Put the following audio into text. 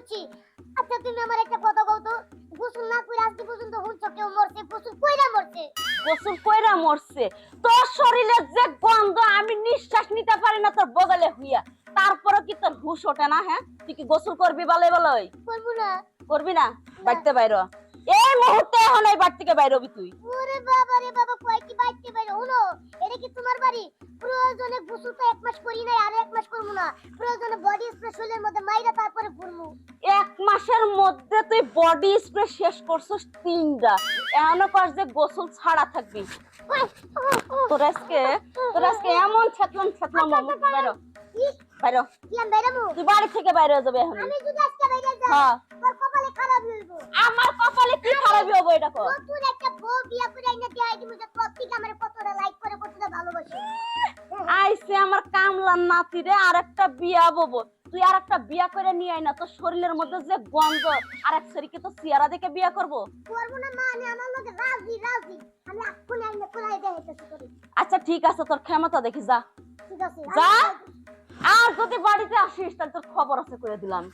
বুঝছি। আচ্ছা তুমি আমার একটা কথা কও তো, গোসল না করে আজকে পর্যন্ত হুঁচো কেউ মরছে, গোসল কইরা মরছে? গোসল কইরা মরছে? তোর শরীরে যে গন্ধ আমি নিঃশ্বাস নিতে পারি না তোর বগলে হইয়া, তারপরে কি তোর হুশ ওঠে না? হ্যাঁ, তুই কি গোসল করবি বলে বলে? করবো না। করবি না? বাড়িতে বাইর হ। এই মুহূর্তে এখন এই বাড়ি থেকে বাইর হবি তুই। ওরে বাবা রে বাবা, কয় কি বাইতে বাইরে হলো? এটা কি তোমার বাড়ি? প্রয়োজনে গোসল তো 1 মাস করি নাই, আর 1 মাস করবো না। প্রয়োজনে বডি স্প্রে শরীরের মধ্যে মাইরা তারপরে ঘুরমু। 1 মাসের মধ্যে তুই বডি স্প্রে শেষ করছিস 3টা, এমনও কর যে গোসল ছাড়া থাকবি। তোর আজকে এমন ছাতলাম বাইর হ, কি বাইর হ। কি আমি বাইরামু? তুই বাড়ি থেকে বাইরে হয়ে যাবে এখন। আমি যদি আজকে বাইরে যাই, হ্যাঁ। তোর কপালে খারাপ হইব। আমার কপালে কি খারাপই হবো এটা কর। নতুন একটা বউ বিয়া করে আইনা দেখাই দিমু যে তোর থেকে আমার কতটা লাইক করে, কতটা ভালোবাসে। আইছে আমার কামলার নাতিরে আরেকটা বিয়া ববো। তুই আরেকটা বিয়া করে নিয়ে আয় না, তোর শরীরের মধ্যে যে গন্ধ, আরেক শরীরকে তো সিয়ারা দেখে বিয়া করবো। করবো না মানে আমার লগে রাজি রাজি। আমি এক্ষুনি আইনা কোলাই দেখাইতেছি করি। আচ্ছা ঠিক আছে, তোর ক্ষমতা দেখি যা। ঠিক আছে যা, আর যদি বাড়িতে আসিস তাহলে তোর খবর আছে করে দিলাম।